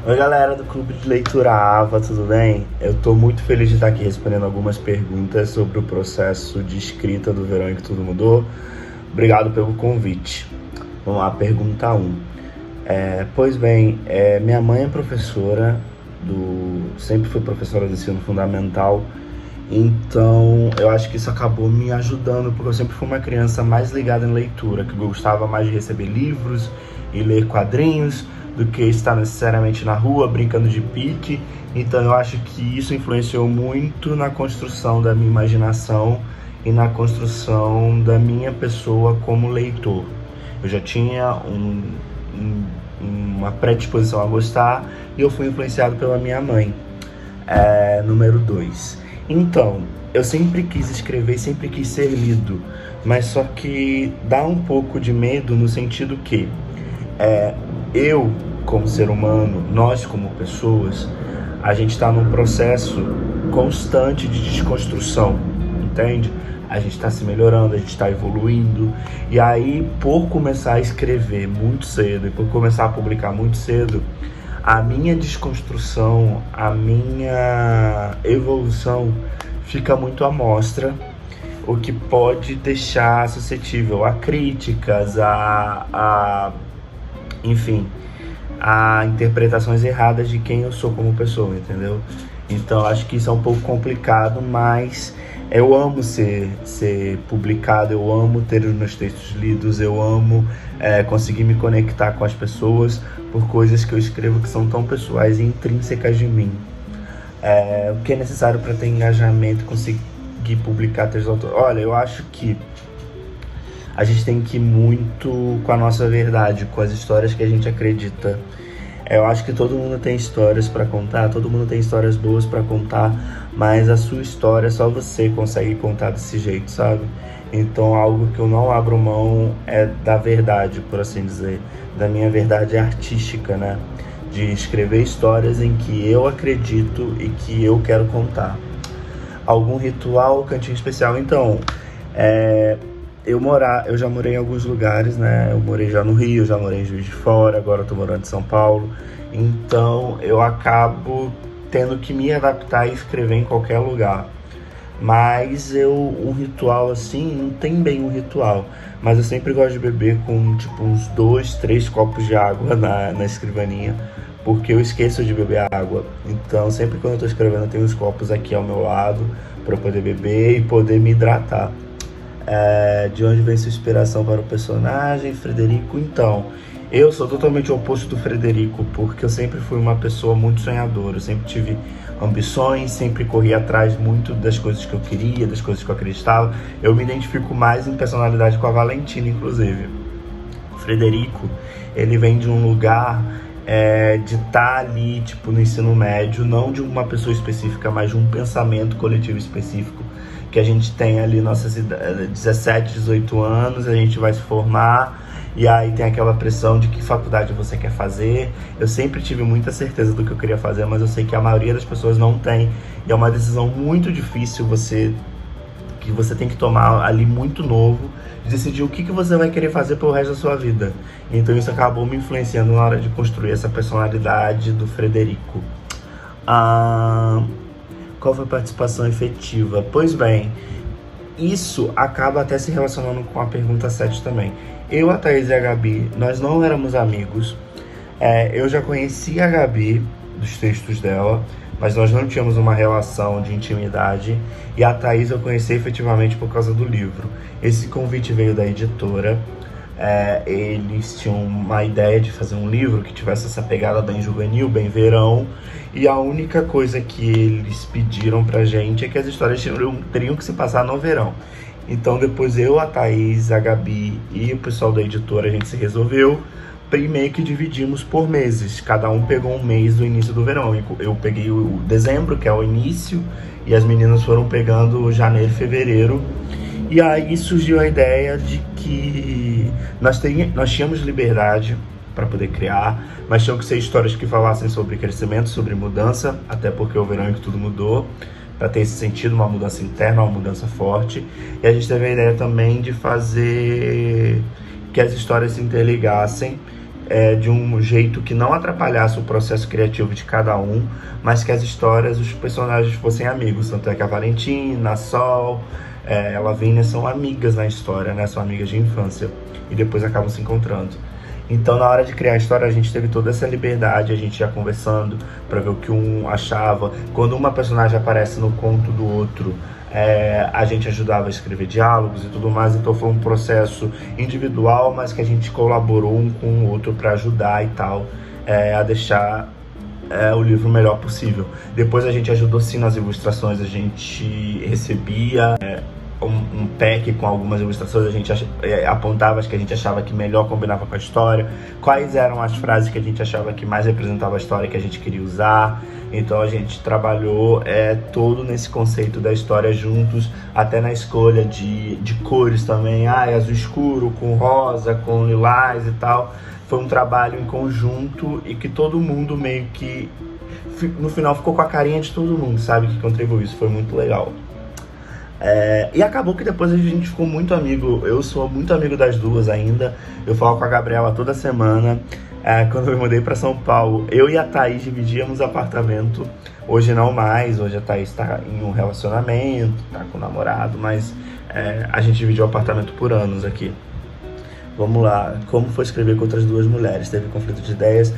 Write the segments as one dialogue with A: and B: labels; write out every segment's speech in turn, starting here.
A: Oi galera do Clube de Leitura Ava, tudo bem? Eu tô muito feliz de estar aqui respondendo algumas perguntas sobre o processo de escrita do Verão em que Tudo Mudou. Obrigado pelo convite. Vamos lá, pergunta 1. Pois bem, minha mãe é professora, sempre foi professora do ensino fundamental, então eu acho que isso acabou me ajudando, porque eu sempre fui uma criança mais ligada em leitura, que gostava mais de receber livros e ler quadrinhos, do que estar necessariamente na rua brincando de pique. Então eu acho que isso influenciou muito na construção da minha imaginação e na construção da minha pessoa como leitor. Eu já tinha uma predisposição a gostar e eu fui influenciado pela minha mãe. Número 2. Então, eu sempre quis escrever, sempre quis ser lido, mas só que dá um pouco de medo no sentido que eu, como ser humano, nós como pessoas, a gente está num processo constante de desconstrução, entende? A gente está se melhorando, a gente está evoluindo, e aí por começar a escrever muito cedo e por começar a publicar muito cedo, a minha desconstrução, a minha evolução fica muito à mostra, o que pode deixar suscetível a críticas, enfim, a interpretações erradas de quem eu sou como pessoa, entendeu? Então acho que isso é um pouco complicado, mas eu amo ser publicado, eu amo ter os meus textos lidos, eu amo conseguir me conectar com as pessoas por coisas que eu escrevo que são tão pessoais e intrínsecas de mim. O que é necessário para ter engajamento e conseguir publicar textos autorais? Olha, eu acho que a gente tem que ir muito com a nossa verdade, com as histórias que a gente acredita. Eu acho que todo mundo tem histórias para contar, todo mundo tem histórias boas para contar, mas a sua história só você consegue contar desse jeito, sabe? Então algo que eu não abro mão é da verdade, por assim dizer, da minha verdade artística, né? De escrever histórias em que eu acredito e que eu quero contar. Algum ritual, cantinho especial? Então, eu já morei em alguns lugares, né? Eu morei já no Rio, já morei em Juiz de Fora, agora eu tô morando em São Paulo. Então eu acabo tendo que me adaptar e escrever em qualquer lugar. Mas um ritual assim, não tem bem um ritual. Mas eu sempre gosto de beber com tipo uns 2, 3 copos de água na escrivaninha, porque eu esqueço de beber água. Então sempre quando eu tô escrevendo eu tenho os copos aqui ao meu lado para poder beber e poder me hidratar. De onde vem sua inspiração para o personagem, Frederico? Então, eu sou totalmente o oposto do Frederico, porque eu sempre fui uma pessoa muito sonhadora, eu sempre tive ambições, sempre corri atrás muito das coisas que eu queria, das coisas que eu acreditava. Eu me identifico mais em personalidade com a Valentina, inclusive. O Frederico, ele vem de um lugar de estar ali, tipo, no ensino médio, não de uma pessoa específica, mas de um pensamento coletivo específico, que a gente tem ali nossas 17, 18 anos, a gente vai se formar, e aí tem aquela pressão de que faculdade você quer fazer. Eu sempre tive muita certeza do que eu queria fazer, mas eu sei que a maioria das pessoas não tem, e é uma decisão muito difícil que você tem que tomar ali muito novo, de decidir o que você vai querer fazer pelo resto da sua vida. Então isso acabou me influenciando na hora de construir essa personalidade do Frederico. Qual foi a participação efetiva? Pois bem, isso acaba até se relacionando com a pergunta 7 também. Eu, a Thaís e a Gabi, nós não éramos amigos. Eu já conhecia a Gabi dos textos dela, mas nós não tínhamos uma relação de intimidade. E a Thaís eu conheci efetivamente por causa do livro. Esse convite veio da editora. Eles tinham uma ideia de fazer um livro que tivesse essa pegada bem juvenil, bem verão, e a única coisa que eles pediram pra gente é que as histórias teriam que se passar no verão. Então depois eu, a Thaís, a Gabi e o pessoal da editora, a gente se resolveu e meio que dividimos por meses. Cada um pegou um mês do início do verão. Eu peguei o dezembro, que é o início, e as meninas foram pegando janeiro e fevereiro. E aí surgiu a ideia de que nós tínhamos liberdade para poder criar, mas tinham que ser histórias que falassem sobre crescimento, sobre mudança, até porque o verão em que tudo mudou, para ter esse sentido, uma mudança interna, uma mudança forte. E a gente teve a ideia também de fazer que as histórias se interligassem de um jeito que não atrapalhasse o processo criativo de cada um, mas que as histórias, os personagens fossem amigos. Tanto é que a Valentina, a Sol, a Lavínia são amigas na história, né? São amigas de infância e depois acabam se encontrando. Então, na hora de criar a história, a gente teve toda essa liberdade, a gente ia conversando para ver o que um achava. Quando uma personagem aparece no conto do outro, a gente ajudava a escrever diálogos e tudo mais. Então foi um processo individual, mas que a gente colaborou um com o outro para ajudar e tal, a deixar o livro o melhor possível. Depois a gente ajudou sim nas ilustrações, a gente recebia um pack com algumas ilustrações, a gente apontava as que a gente achava que melhor combinava com a história, quais eram as frases que a gente achava que mais representavam a história que a gente queria usar. Então a gente trabalhou todo nesse conceito da história juntos, até na escolha de cores também, azul escuro com rosa, com lilás e tal. Foi um trabalho em conjunto e que todo mundo meio que, no final, ficou com a carinha de todo mundo, sabe, que contribuiu. Isso foi muito legal. E acabou que depois a gente ficou muito amigo. Eu sou muito amigo das duas ainda. Eu falo com a Gabriela toda semana. Quando eu me mudei para São Paulo, eu e a Thaís dividíamos apartamento. Hoje não mais. Hoje a Thaís está em um relacionamento, tá com o namorado, mas a gente dividiu o apartamento por anos aqui. Vamos lá. Como foi escrever com outras duas mulheres? Teve conflito de ideias?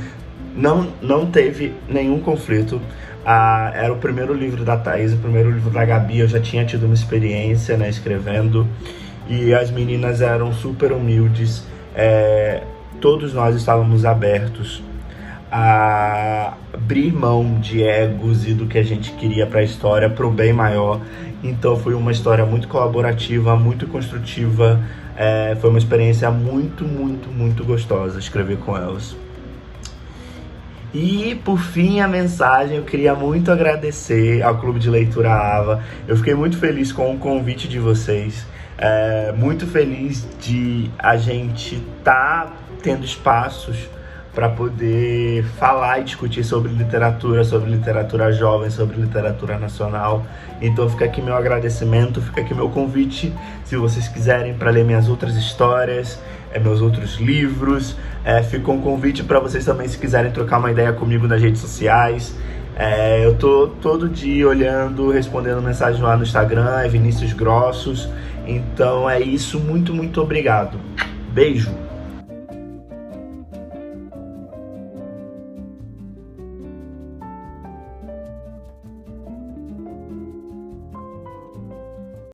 A: Não teve nenhum conflito. Era o primeiro livro da Thaís, o primeiro livro da Gabi. Eu já tinha tido uma experiência, né, escrevendo, e as meninas eram super humildes. Todos nós estávamos abertos a abrir mão de egos e do que a gente queria para a história, para o bem maior. Então foi uma história muito colaborativa, muito construtiva. Foi uma experiência muito, muito, muito gostosa escrever com elas. E, por fim, a mensagem, eu queria muito agradecer ao Clube de Leitura Ava. Eu fiquei muito feliz com o convite de vocês, muito feliz de a gente estar tendo espaços para poder falar e discutir sobre literatura jovem, sobre literatura nacional. Então fica aqui meu agradecimento, fica aqui meu convite, se vocês quiserem, para ler minhas outras histórias, meus outros livros. Fica um convite para vocês também, se quiserem trocar uma ideia comigo nas redes sociais. Eu tô todo dia olhando, respondendo mensagem lá no Instagram, Vinícius Grossos. Então é isso, muito, muito obrigado. Beijo!